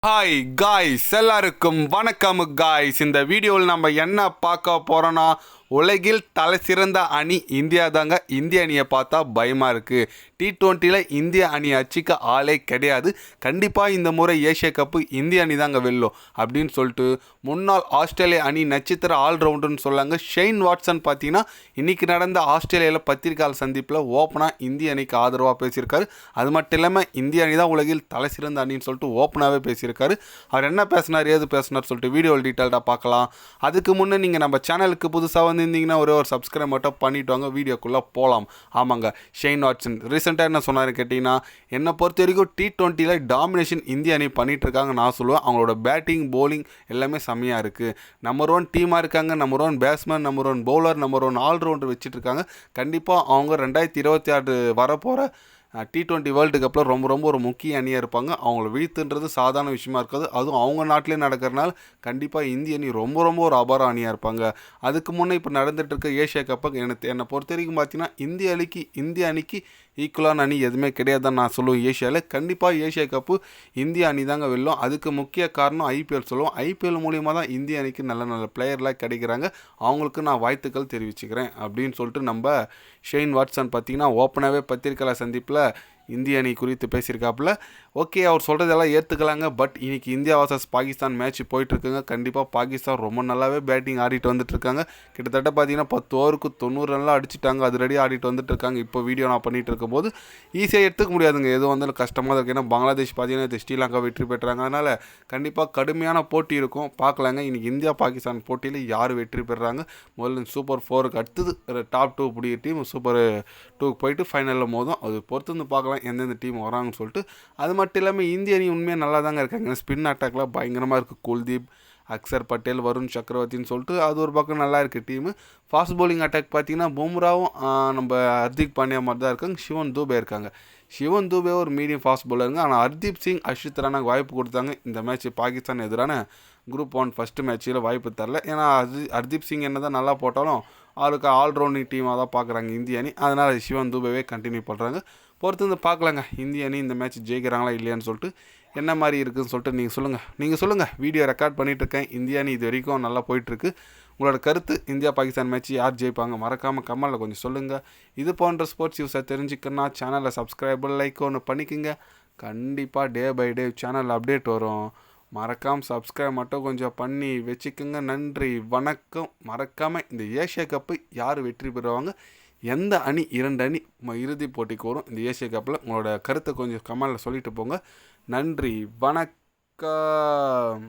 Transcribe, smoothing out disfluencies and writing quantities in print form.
Hi guys, எல்லாருக்கும் வணக்கம் guys. இந்த வீடியோவில் நம்ம என்ன பார்க்க போகிறோன்னா, உலகில் தலை சிறந்த அணி இந்தியா தாங்க. இந்திய அணியை பார்த்தா பயமாக இருக்குது. T20 இந்திய அணி அச்சிக்க ஆளே கிடையாது. கண்டிப்பாக இந்த முறை ஏஷியா கப்பு இந்திய அணி தாங்க வெல்லும் அப்படின்னு சொல்லிட்டு முன்னாள் ஆஸ்திரேலிய அணி நட்சத்திர ஆல்ரவுண்டர்னு சொல்லாங்க ஷெயின் வாட்சன் பார்த்தீங்கன்னா இன்றைக்கி நடந்த ஆஸ்திரேலியாவில் பத்திரிகையாளர் சந்திப்பில் ஓப்பனாக இந்திய அணிக்கு ஆதரவாக பேசியிருக்காரு. அது மட்டும் இல்லாமல் இந்திய அணி தான் உலகில் தலை சிறந்த அணின்னு சொல்லிட்டு ஓப்பனாகவே பேசியிருக்காரு. அவர் என்ன பேசினார், ஏது பேசினார் சொல்லிட்டு வீடியோவில் டீட்டெயில்டாக பார்க்கலாம். அதுக்கு முன்னே நீங்கள் நம்ம சேனலுக்கு புதுசாக இருந்தீங்கன்னா ஒரே ஒரு சப்ஸ்கிரைப் மட்டும் பண்ணிவிட்டு வாங்க, வீடியோக்குள்ளே போகலாம். ஆமாங்க, ஷெயின் வாட்சன் ரீசெண்டாக என்ன சொன்னார் கேட்டிங்கன்னா, என்னை பொறுத்த வரைக்கும் T20 டாமினேஷன் இந்திய அணி பண்ணிகிட்டு இருக்காங்க. நான் சொல்லுவேன் அவங்களோட பேட்டிங் பவுலிங் எல்லாமே செம்மையாக இருக்குது. நம்பர் 1 டீமாக இருக்காங்க. Number 1 batsman, number 1 bowler, number 1 allrounder வச்சுட்டு இருக்காங்க. கண்டிப்பாக அவங்க 2026 வரப்போகிற T20 வேர்ல்டு கப்பில் ரொம்ப ஒரு முக்கிய அணியாக இருப்பாங்க. அவங்கள வீழ்த்துன்றது சாதாரண விஷயமா இருக்காது. அதுவும் அவங்க நாட்டிலே நடக்கிறனால கண்டிப்பாக இந்திய அணி ரொம்ப ஒரு அபார அணியாக இருப்பாங்க. அதுக்கு முன்னே இப்போ நடந்துட்டு இருக்க ஏஷியா கப்பை என்னை பொறுத்த வரைக்கும் பார்த்தீங்கன்னா இந்திய அணிக்கு ஈக்குவலான அணி எதுவுமே கிடையாதுன்னு நான் சொல்லுவேன். ஏஷியாவில் கண்டிப்பாக ஏஷியா கப்பு இந்திய அணி தாங்க வெல்லும். அதுக்கு முக்கிய காரணம் ஐபிஎல் சொல்லுவோம். ஐபிஎல் மூலிமா தான் இந்திய அணிக்கு நல்ல பிளேயர்லாம் கிடைக்கிறாங்க. அவங்களுக்கு நான் வாழ்த்துக்கள் தெரிவிச்சுக்கிறேன் அப்படின்னு சொல்லிட்டு நம்ம ஷெயின் வாட்சன் பார்த்தீங்கன்னா ஓப்பனாகவே பத்திரிகையாளர் சந்திப்பில் இந்திய அணி குறித்து பேசியிருக்காப்புல. ஓகே, அவர் சொல்கிறதெல்லாம் ஏற்றுக்கலாங்க. பட் இன்றைக்கி இந்தியா வர்சஸ் பாகிஸ்தான் மேட்ச் போயிட்டுருக்குங்க. கண்டிப்பாக பாகிஸ்தான் ரொம்ப நல்லாவே பேட்டிங் ஆடிட்டு வந்துட்டுருக்காங்க. கிட்டத்தட்ட பார்த்தீங்கன்னா 10 ஓவருக்கு 90 ரன்லாம் அடிச்சுட்டாங்க. அது ரெடி ஆடிட்டு வந்துட்டுருக்காங்க. இப்போ வீடியோ நான் பண்ணிகிட்டு இருக்கும்போது ஈஸியாக எடுத்துக்க முடியாதுங்க. எதுவும் வந்தாலும் கஷ்டமாக இருக்குது. ஏன்னா பங்களாதேஷ் பார்த்தீங்கன்னா ஸ்ரீலங்கா வெற்றி பெற்றாங்க. அதனால் கண்டிப்பாக கடுமையான போட்டி இருக்கும். பார்க்கலாங்க இன்றைக்கி இந்தியா பாகிஸ்தான் போட்டியில் யார் வெற்றி பெறுறாங்க. முதல்ல சூப்பர் 4க்கு அடுத்தது டாப் 2 பிடிக்கிற டீம் சூப்பர் 2க்கு போயிட்டு ஃபைனலில் மோதும். அது பொறுத்து வந்து பார்க்கலாம் எந்தெந்த டீம் வராங்கன்னு சொல்லிட்டு. அது மட்டும் இல்லாமல் இந்திய அணி உண்மையாக நல்லா தாங்க இருக்காங்க. ஸ்பின் அட்டாக்லாம் பயங்கரமாக இருக்குது. குல்தீப், அக்சர் பட்டேல், வருண் சக்கரவர்த்தின்னு சொல்லிட்டு அது ஒரு பக்கம் நல்லா இருக்குது டீமு. ஃபாஸ்ட் பவுலிங் அட்டாக் பார்த்தீங்கன்னா பும்ராவும் நம்ம ஹர்திக் பாண்டியா மாதிரி தான் இருக்காங்க. சிவன் தூபே இருக்காங்க. சிவன் தூபே ஒரு மீடியம் ஃபாஸ்ட் பவுலருங்க. ஆனால் ஹர்தீப் சிங், அர்ஷித் ரானாக்கு வாய்ப்பு கொடுத்தாங்க. இந்த மேட்ச் பாகிஸ்தான் எதிரான குரூப் 1 ஃபஸ்ட்டு மேட்ச்சில் வாய்ப்பு தரல. ஏன்னா ஹர்தீப் சிங் என்ன தான் நல்லா போட்டாலும் அவருக்கு ஆல்ரவுண்டிங் டீமாக தான் பார்க்குறாங்க இந்திய அணி. அதனால் சிவன் தூபேவே கண்டினியூ பண்ணுறாங்க. பொறுத்து வந்து பார்க்கலாங்க இந்திய அணி இந்த மேட்ச் ஜெயிக்கிறாங்களா இல்லையான்னு சொல்லிட்டு. என்ன மாதிரி இருக்குதுன்னு சொல்லிட்டு நீங்கள் சொல்லுங்கள். வீடியோ ரெக்கார்ட் பண்ணிகிட்ருக்கேன். இந்திய அணி இது வரைக்கும் நல்லா போயிட்டுருக்கு. உங்களோட கருத்து, இந்தியா பாகிஸ்தான் மேட்ச் யார் ஜெயிப்பாங்க மறக்காமல் கமெண்டில் கொஞ்சம் சொல்லுங்கள். இது போன்ற ஸ்போர்ட்ஸ் நியூஸை தெரிஞ்சுக்கணுன்னா சேனலை சப்ஸ்கிரைப் லைக் ஒன்று பண்ணிக்கோங்க. கண்டிப்பாக day by day channel update வரும். மறக்காமல் சப்ஸ்கிரைப் மட்டும் கொஞ்சம் பண்ணி வச்சுக்கோங்க. நன்றி, வணக்கம். மறக்காமல் இந்த ஏஷியா கப்பு யார் வெற்றி பெறுவாங்க, எந்த அணி 2 அணி இறுதிப் போட்டிக்கு வரும் இந்த ஏஷியா கப்பில், உங்களோட கருத்தை கொஞ்சம் கமெண்டில் சொல்லிட்டு போங்க. நன்றி, வணக்கம்.